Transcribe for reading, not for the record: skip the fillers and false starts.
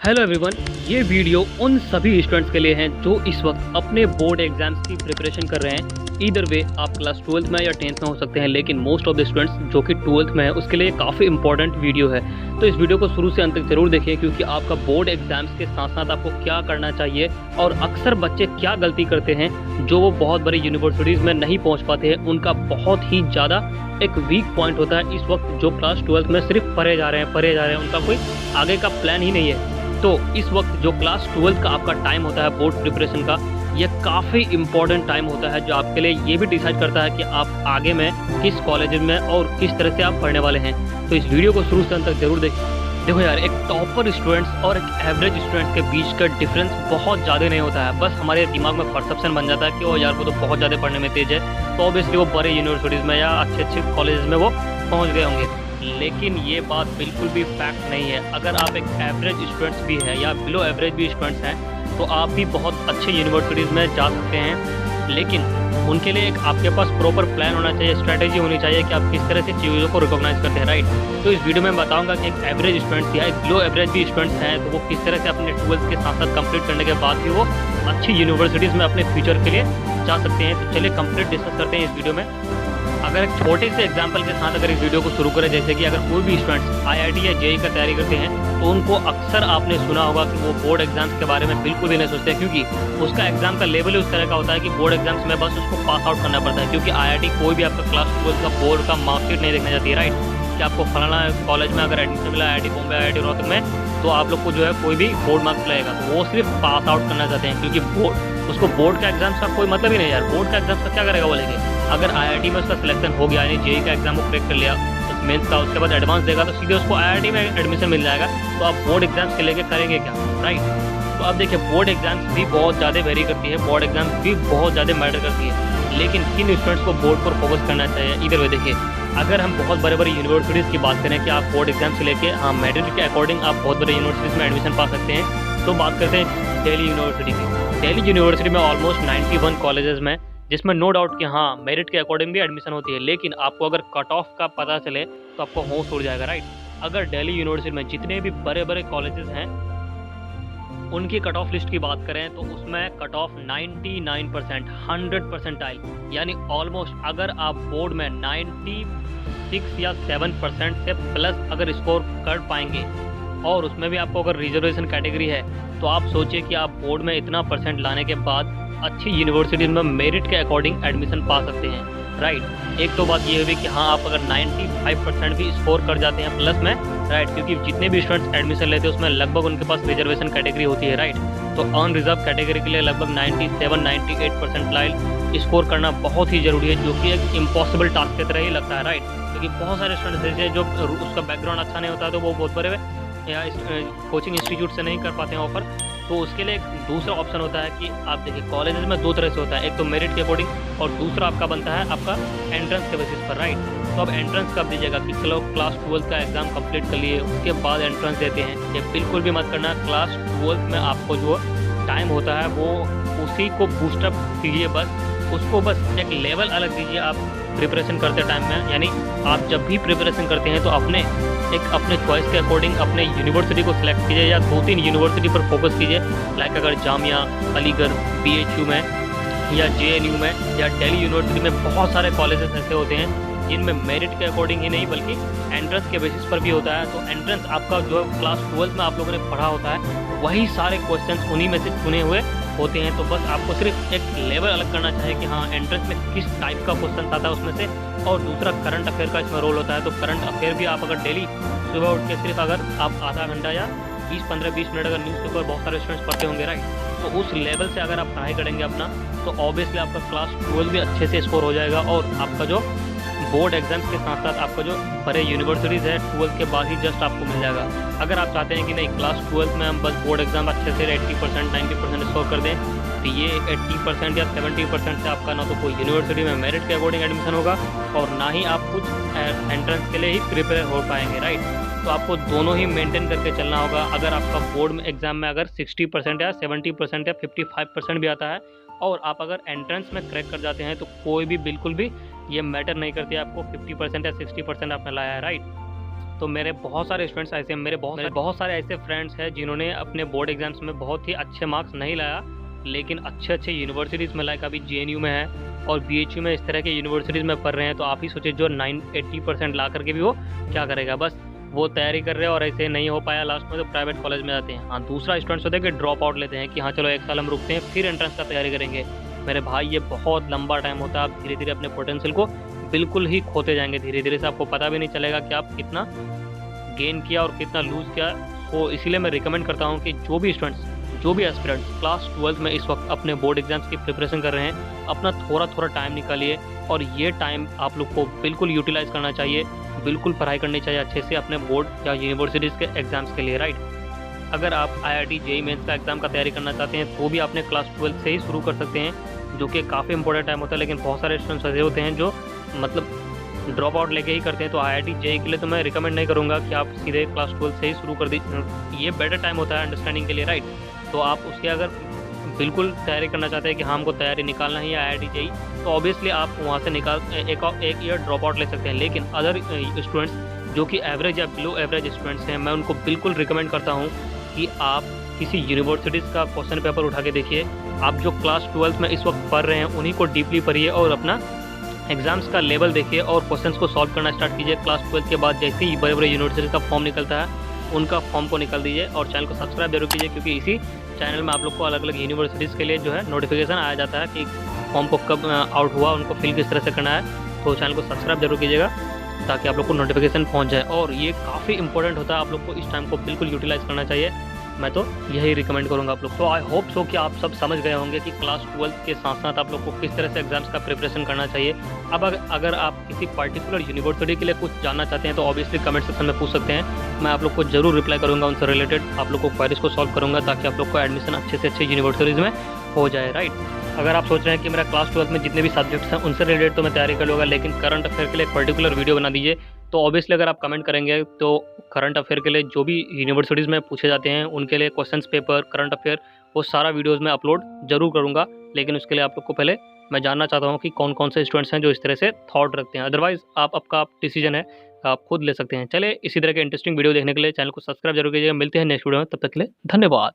Hello everyone, ये video उन सभी स्टूडेंट्स के लिए हैं जो इस वक्त अपने बोर्ड एग्जाम्स की प्रिपरेशन कर रहे हैं। ईदर वे आप क्लास 12th में या 10th में हो सकते हैं, लेकिन मोस्ट ऑफ द स्टूडेंट्स जो कि 12th में है उसके लिए काफ़ी इंपॉर्टेंट वीडियो है। तो इस वीडियो को शुरू से अंत तक जरूर देखिए, क्योंकि आपका बोर्ड एग्जाम्स के साथ साथ आपको क्या करना चाहिए और अक्सर बच्चे क्या गलती करते हैं जो वो बहुत बड़ी यूनिवर्सिटीज़ में नहीं पहुँच पाते हैं, उनका बहुत ही ज़्यादा एक वीक पॉइंट होता है इस वक्त। जो क्लास 12th में सिर्फ पढ़े जा रहे हैं, उनका कोई आगे का प्लान ही नहीं है। तो इस वक्त जो क्लास 12th का आपका टाइम होता है बोर्ड प्रिपरेशन का, ये काफ़ी इंपॉर्टेंट टाइम होता है जो आपके लिए ये भी डिसाइड करता है कि आप आगे में किस कॉलेज में और किस तरह से आप पढ़ने वाले हैं। तो इस वीडियो को शुरू से अंत तक जरूर देखें। देखो यार, एक टॉपर स्टूडेंट्स और एक एवरेज स्टूडेंट्स के बीच का डिफरेंस बहुत ज़्यादा नहीं होता है। बस हमारे दिमाग में परसेप्शन बन जाता है कि वो यार वो तो बहुत ज़्यादा पढ़ने में तेज है, तो ऑब्वियसली वो बड़े यूनिवर्सिटीज़ में या अच्छे अच्छे कॉलेज में वो पहुँच गए होंगे। लेकिन ये बात बिल्कुल भी फैक्ट नहीं है। अगर आप एक एवरेज स्टूडेंट्स भी हैं या बिलो एवरेज भी स्टूडेंट्स हैं, तो आप भी बहुत अच्छे यूनिवर्सिटीज़ में जा सकते हैं। लेकिन उनके लिए एक आपके पास प्रॉपर प्लान होना चाहिए, स्ट्रैटेजी होनी चाहिए कि आप किस तरह से चीज़ों को रिकॉग्नाइज करते हैं, राइट। तो इस वीडियो में बताऊंगा कि एक एवरेज स्टूडेंट्स या एक बिलो एवरेज भी स्टूडेंट्स हैं, तो वो किस तरह से अपने 12th के साथ साथ कंप्लीट करने के बाद भी वो अच्छी यूनिवर्सिटीज़ में अपने फ्यूचर के लिए जा सकते हैं। तो चलिए कंप्लीट डिस्कस करते हैं इस वीडियो में। अगर एक छोटे से एग्जांपल के साथ अगर इस वीडियो को शुरू करें, जैसे कि अगर कोई भी स्टूडेंट्स आईआईटी या जेईई का तैयारी करते हैं, तो उनको अक्सर आपने सुना होगा कि वो बोर्ड एग्जाम्स के बारे में बिल्कुल भी नहीं सोचते, क्योंकि उसका एग्जाम का लेवल ही उस तरह का होता है कि बोर्ड एग्जाम्स में बस उसको पास आउट करना पड़ता है। क्योंकि आईआईटी कोई भी आपका क्लास 12 का बोर्ड का मार्कशीट नहीं देखना चाहती है, राइट। कि आपको फलाना कॉलेज में अगर एडमिशन मिला आईआईटी बॉम्बे, आईआईटी रोहतक में, तो आप लोग को जो है कोई भी बोर्ड मार्क्स लगेगा, तो वो सिर्फ पास आउट करना चाहते हैं। क्योंकि उसको बोर्ड का एग्जाम्स का कोई मतलब ही नहीं यार। बोर्ड का एग्जाम्स का क्या करेगा बोलेंगे। अगर आईआईटी में उसका सिलेक्शन हो गया, यानी जेईई का एग्जाम वो क्रैक कर लिया, उस मेंस का, उसके बाद एडवांस देगा, तो सीधे उसको आईआईटी में एडमिशन मिल जाएगा। तो आप बोर्ड एग्जाम्स के लेके करेंगे क्या, राइट। तो अब देखिए, बोर्ड एग्जाम्स भी बहुत ज़्यादा वेरी करती है, बोर्ड एग्जाम्स भी बहुत ज़्यादा मैटर करती है। लेकिन किन स्टूडेंट्स को बोर्ड पर फोकस करना चाहिए, इधर वे देखिए। अगर हम बहुत बड़े बड़े यूनिवर्सिटीज़ की बात करें कि आप बोर्ड एग्जाम से लेके मेरिट के अकॉर्डिंग आप बहुत बड़े यूनिवर्सिटीज़ में एडमिशन पा सकते हैं, तो बात करते हैं दिल्ली यूनिवर्सिटी की। दिल्ली यूनिवर्सिटी में ऑलमोस्ट 91 कॉलेजेस में, जिसमें नो डाउट कि हाँ मेरिट के अकॉर्डिंग भी एडमिशन होती है। लेकिन आपको अगर कट ऑफ का पता चले तो आपको होश उड़ जाएगा, राइट। अगर दिल्ली यूनिवर्सिटी में जितने भी बड़े बड़े कॉलेजेस हैं, उनकी कट ऑफ लिस्ट की बात करें तो उसमें कट ऑफ 99%, 100 परसेंटाइल, यानी ऑलमोस्ट अगर आप बोर्ड में 96 या 7% से प्लस अगर स्कोर कर पाएंगे, और उसमें भी आपको अगर रिजर्वेशन कैटेगरी है, तो आप सोचिए कि आप बोर्ड में इतना परसेंट लाने के बाद अच्छी यूनिवर्सिटीज़ में मेरिट के अकॉर्डिंग एडमिशन पा सकते हैं, राइट। एक तो बात ये हुई कि हाँ आप अगर 95% भी स्कोर कर जाते हैं प्लस में, राइट, क्योंकि जितने भी स्टूडेंट्स एडमिशन लेते हैं उसमें लगभग उनके पास रिजर्वेशन कैटेगरी होती है, राइट। तो अनरिजर्व कैटेगरी के लिए लगभग 97-98% लाइल स्कोर करना बहुत ही ज़रूरी है, जो कि एक इम्पॉसिबल टास्क की तरह ही लगता है, राइट। क्योंकि बहुत सारे स्टूडेंट्स हैं जो उसका बैकग्राउंड अच्छा नहीं होता, तो वो बहुत बड़े या कोचिंग इंस्टीट्यूट से नहीं कर पाते हैं ऑफर। तो उसके लिए एक दूसरा ऑप्शन होता है कि आप देखिए, कॉलेजेस में दो तरह से होता है, एक तो मेरिट के अकॉर्डिंग और दूसरा आपका बनता है आपका एंट्रेंस के बेसिस पर, राइट। तो अब एंट्रेंस कब दीजिएगा कि चलो क्लास 12 का एग्जाम कंप्लीट कर लिए, उसके बाद एंट्रेंस देते हैं। ये बिल्कुल भी मत करना। क्लास 12 में आपको जो टाइम होता है वो उसी को बूस्टअप कीजिए, बस उसको बस एक लेवल अलग दीजिए आप प्रिपरेशन करते टाइम में। यानी आप जब भी प्रिपरेशन करते हैं तो अपने चॉइस के अकॉर्डिंग अपने यूनिवर्सिटी को सिलेक्ट कीजिए, या 2-3 यूनिवर्सिटी पर फोकस कीजिए। लाइक अगर जामिया, अलीगढ़, बीएचयू में, या जेएनयू में, या दिल्ली यूनिवर्सिटी में बहुत सारे कॉलेजेस ऐसे होते हैं जिनमें मेरिट के अकॉर्डिंग ही नहीं बल्कि एंट्रेंस के बेसिस पर भी होता है। तो एंट्रेंस आपका जो क्लास 12 में आप लोगों ने पढ़ा होता है, वही सारे क्वेश्चंस उन्हीं में से चुने हुए होते हैं। तो बस आपको सिर्फ एक लेवल अलग करना चाहिए कि हाँ एंट्रेंस में किस टाइप का क्वेश्चन आता है उसमें से। और दूसरा, करंट अफेयर का इसमें रोल होता है। तो करंट अफेयर भी आप अगर डेली सुबह उठ के सिर्फ अगर आप आधा घंटा या 15-20 मिनट अगर न्यूज़पेपर बहुत सारे स्टूडेंट्स पढ़ते होंगे, राइट, तो उस लेवल से अगर आप पढ़ाई करेंगे अपना, तो ऑब्वियसली आपका क्लास 12 भी अच्छे से स्कोर हो जाएगा। और आपका जो बोर्ड एग्जाम्स के साथ साथ आपका जो बड़े यूनिवर्सिटीज़ है 12 के बाद ही जस्ट आपको मिल जाएगा। अगर आप चाहते हैं कि नहीं क्लास 12 में हम बस बोर्ड एग्जाम अच्छे से 80%, 90% स्कोर कर दें, तो ये 80% या 70% से आपका ना तो कोई यूनिवर्सिटी में मेरिट के अकॉर्डिंग एडमिशन होगा, और ना ही आप कुछ एंट्रेंस के लिए ही प्रिपेयर हो पाएंगे, राइट। तो आपको दोनों ही मेंटेन करके चलना होगा। अगर आपका बोर्ड में एग्जाम में अगर 60% या 70% या 55% भी आता है, और आप अगर एंट्रेंस में क्रैक कर जाते हैं, तो कोई भी बिल्कुल भी ये मैटर नहीं करती है आपको 50% या 60% आपने लाया है, राइट। तो मेरे बहुत सारे स्टूडेंट्स ऐसे हैं, मेरे बहुत सारे ऐसे फ्रेंड्स हैं जिन्होंने अपने बोर्ड एग्जाम्स में बहुत ही अच्छे मार्क्स नहीं लाया, लेकिन अच्छे यूनिवर्सिटीज़ में, लाइक अभी JNU में है और BHU में, इस तरह के यूनिवर्सिटीज़ में पढ़ रहे हैं। तो आप ही सोचिए, जो 80% ला करके भी वो क्या करेगा, बस वो तैयारी कर रहे हैं और ऐसे नहीं हो पाया लास्ट में तो प्राइवेट कॉलेज में जाते हैं। हाँ, दूसरा स्टूडेंट्स होते हैं कि ड्रॉप आउट लेते हैं कि हाँ चलो 1 साल हम रुकते हैं फिर एंट्रेंस का तैयारी करेंगे। मेरे भाई, ये बहुत लंबा टाइम होता है। आप धीरे धीरे अपने पोटेंशियल को बिल्कुल ही खोते जाएंगे, धीरे धीरे से आपको पता भी नहीं चलेगा कि आप कितना गेन किया और कितना लूज़ किया। तो इसीलिए मैं रिकमेंड करता हूँ कि जो भी स्टूडेंट्स, जो भी एस्पिरेंट्स क्लास 12th में इस वक्त अपने बोर्ड एग्जाम्स की प्रिपरेशन कर रहे हैं, अपना थोड़ा टाइम निकालिए और ये टाइम आप लोग को बिल्कुल यूटिलाइज़ करना चाहिए, बिल्कुल पढ़ाई करनी चाहिए अच्छे से अपने बोर्ड या यूनिवर्सिटीज़ के एग्ज़ाम्स के लिए, राइट। अगर आप IIT JEE मेंस का एग्ज़ाम का तैयारी करना चाहते हैं तो भी आपने क्लास 12th से ही शुरू कर सकते हैं, जो कि काफ़ी इंपॉर्टेंट टाइम होता है। लेकिन बहुत सारे स्टूडेंट्स ऐसे होते हैं जो मतलब ड्रॉप आउट लेके ही करते हैं। तो IIT JEE के लिए तो मैं रिकमेंड नहीं करूँगा कि आप सीधे क्लास 12th से ही शुरू कर दीजिए, ये बेटर टाइम होता है अंडरस्टैंडिंग के लिए, राइट। तो आप उसके अगर बिल्कुल तैयारी करना चाहते हैं कि हाँ हमको तैयारी निकालना ही है IIT JEE, तो ऑब्वियसली आप वहाँ से एक ईयर ड्रॉप आउट ले सकते हैं। लेकिन अदर स्टूडेंट्स जो कि एवरेज या बिलो एवरेज स्टूडेंट्स हैं, मैं उनको बिल्कुल रिकमेंड करता हूँ कि आप किसी यूनिवर्सिटीज़ का क्वेश्चन पेपर उठा के देखिए। आप जो क्लास 12th में इस वक्त पढ़ रहे हैं उन्हीं को डीपली पढ़िए और अपना एग्जाम्स का लेवल देखिए और क्वेश्चंस को सॉल्व करना स्टार्ट कीजिए। क्लास 12th के बाद जैसे ही बड़े बड़े यूनिवर्सिटी का फॉर्म निकलता है, उनका फॉर्म को निकाल दीजिए और चैनल को सब्सक्राइब जरूर कीजिए, क्योंकि इसी चैनल में आप लोग को अलग अलग यूनिवर्सिटीज़ के लिए जो है नोटिफिकेशन आया जाता है कि फॉर्म को कब आउट हुआ, उनको फिल किस तरह से करना है। तो चैनल को सब्सक्राइब जरूर कीजिएगा ताकि आप लोग को नोटिफिकेशन पहुंच जाए। और ये काफ़ी इंपॉर्टेंट होता है, आप लोग को इस टाइम को बिल्कुल यूटिलाइज़ करना चाहिए। मैं तो यही रिकमेंड करूंगा आप लोग। तो आई होप सो कि आप सब समझ गए होंगे कि क्लास 12th के साथ साथ आप लोग को किस तरह से एग्जाम्स का प्रिपरेशन करना चाहिए। अब अगर आप किसी पर्टिकुलर यूनिवर्सिटी के लिए कुछ जानना चाहते हैं तो ऑब्वियसली कमेंट सेक्शन में पूछ सकते हैं, मैं आप लोग को जरूर रिप्लाई करूँगा, उनसे रिलेटेड आप लोग को क्वेरीज को सॉल्व करूँगा ताकि आप लोग को एडमिशन अच्छे से अच्छे यूनिवर्सिटीज़ में हो जाए, राइट। अगर आप सोच रहे हैं कि मेरा क्लास 12th में जितने भी सब्जेक्ट्स हैं उनसे रिलेटेड तो मैं तैयारी कर लूँगा, लेकिन करंट अफेयर के लिए एक पर्टिकुलर वीडियो बना दीजिए, तो ऑब्वियसली अगर आप कमेंट करेंगे तो करंट अफेयर के लिए जो भी यूनिवर्सिटीज़ में पूछे जाते हैं उनके लिए क्वेश्चंस पेपर, करंट अफेयर, वो सारा वीडियोज़ में अपलोड जरूर करूँगा। लेकिन उसके लिए आप लोग को पहले मैं जानना चाहता हूँ कि कौन कौन से स्टूडेंट्स हैं जो इस तरह से थॉट रखते हैं। अदरवाइज़ आपका डिसीजन है, आप खुद ले सकते हैं। चलिए, इसी तरह के इंटरेस्टिंग वीडियो देखने के लिए चैनल को सब्सक्राइब जरूर कीजिएगा। मिलते हैं नेक्स्ट वीडियो में, तब तक के लिए धन्यवाद।